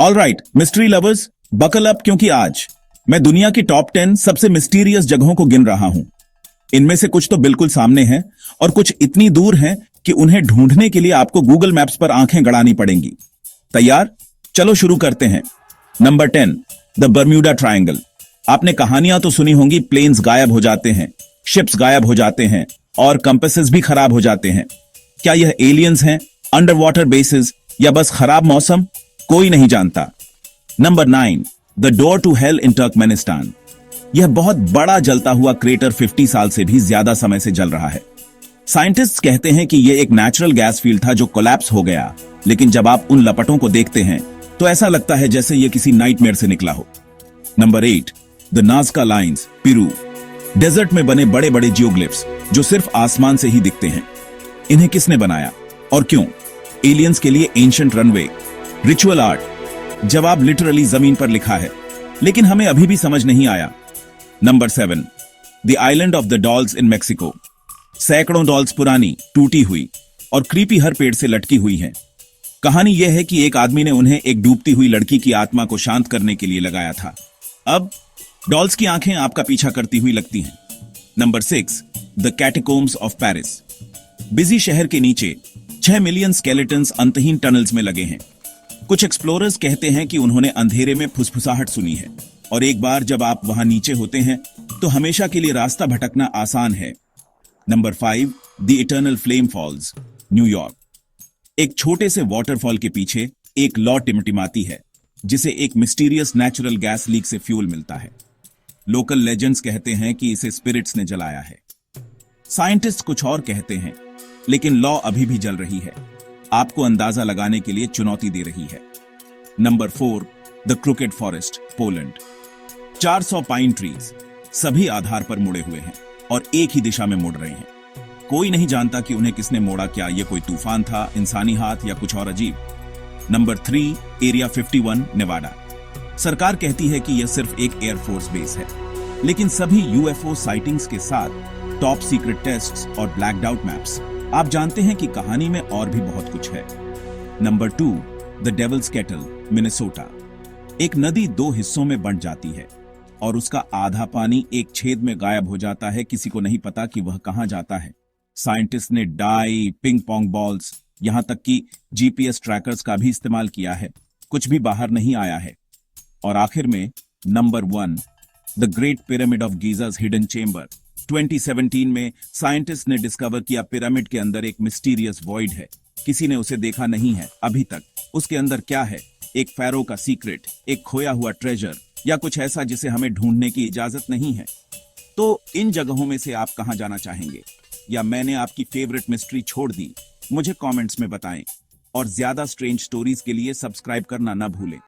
Alright mystery lovers, buckle up, क्योंकि आज मैं दुनिया की टॉप 10 सबसे मिस्टीरियस जगहों को गिन रहा हूं। इनमें से कुछ तो बिल्कुल सामने हैं और कुछ इतनी दूर हैं कि उन्हें ढूंढने के लिए आपको गूगल मैप्स पर आंखें गड़ानी पड़ेंगी। तैयार? चलो शुरू करते हैं। Number 10, the Bermuda triangle. आपने कहानियां तो सुनी होंगी, प्लेन्स गायब हो जाते हैं, शिप्स गायब हो जाते हैं और कंपासेस भी खराब हो जाते हैं। क्या यह एलियंस हैं, अंडर वाटर बेसिस या बस खराब मौसम? कोई नहीं जानता। Number 9, the door to hell in Turkmenistan. यह बहुत बड़ा जलता हुआ क्रेटर 50 साल से भी ज्यादा समय से जल रहा है। साइंटिस्ट्स कहते हैं कि यह एक नेचुरल गैस फील्ड था जो कोलैप्स हो गया, लेकिन जब आप उन लपटों को देखते हैं तो ऐसा लगता है जैसे यह किसी नाइटमेयर से निकला हो। Number 8, the Nazca lines, Peru. Desert में बने बड़े बड़े जियोग्लिफ्स जो सिर्फ आसमान से ही दिखते हैं। इन्हें किसने बनाया और क्यों? एलियंस के लिए एंशिएंट रनवे, रिचुअल आर्ट, जवाब लिटरली जमीन पर लिखा है, लेकिन हमें अभी भी समझ नहीं आया। Number 7, the island of the dolls in Mexico. सैकड़ों डॉल्स पुरानी, टूटी हुई और क्रीपी हर पेड़ से लटकी हुई हैं। कहानी यह है कि एक आदमी ने उन्हें एक डूबती हुई लड़की की आत्मा को शांत करने के लिए लगाया था। अब डॉल्स की आंखें आपका पीछा करती हुई लगती हैं। Number 6, the catacombs of Paris. Busy शहर के नीचे 6 मिलियन स्केलेटन्स अंतहीन टनल्स में लगे हैं। कुछ एक्सप्लोरर्स कहते हैं कि उन्होंने अंधेरे में फुसफुसाहट सुनी है, और एक बार जब आप वहां नीचे होते हैं तो हमेशा के लिए रास्ता भटकना आसान है। Number 5, the Eternal Flame Falls, New York. एक छोटे से वाटरफॉल के पीछे एक लौ टिमटिमाती है, जिसे एक मिस्टीरियस नेचुरल गैस लीक से फ्यूल मिलता है। लोकल लेजेंड्स कहते हैं कि इसे स्पिरिट्स ने जलाया है। साइंटिस्ट कुछ और कहते हैं, लेकिन लौ अभी भी जल रही है, आपको अंदाजा लगाने के लिए चुनौती दे रही है। Number 4, the crooked forest, Poland. 400 pine trees सभी आधार पर मुड़े हुए हैं और एक ही दिशा में मुड़ रहे हैं। कोई नहीं जानता कि उन्हें किसने मोड़ा, क्या यह कोई तूफान था, इंसानी हाथ या कुछ और अजीब। Number 3, area 51, Nevada. सरकार कहती है कि यह सिर्फ एक एयरफोर्स बेस है, लेकिन सभी यूएफओ साइटिंग्स के साथ टॉप सीक्रेट टेस्ट्स और ब्लैक्ड आउट मैप्स, आप जानते हैं कि कहानी में और भी बहुत कुछ है। Number 2, the Devil's Kettle, Minnesota. एक नदी 2 हिस्सों में बंट जाती है और उसका आधा पानी एक छेद में गायब हो जाता है। किसी को नहीं पता कि वह कहां जाता है। साइंटिस्ट ने डाई, पिंग पोंग बॉल्स, यहां तक कि जीपीएस ट्रैकर्स का भी इस्तेमाल किया है, कुछ भी बाहर नहीं आया है। और आखिर में number 1, the great pyramid of Giza's hidden chamber. 2017 में साइंटिस्ट ने डिस्कवर किया पिरामिड के अंदर एक मिस्टीरियस वॉइड है। किसी ने उसे देखा नहीं है अभी तक। उसके अंदर क्या है? एक फैरो का सीक्रेट, एक खोया हुआ ट्रेजर, या कुछ ऐसा जिसे हमें ढूंढने की इजाजत नहीं है। तो इन जगहों में से आप कहां जाना चाहेंगे? या मैंने आपकी फेवरेट मिस्ट्री छोड़ दी? मुझे कमेंट्स में बताएं और ज्यादा स्ट्रेंज स्टोरीज के लिए सब्सक्राइब करना ना भूलें।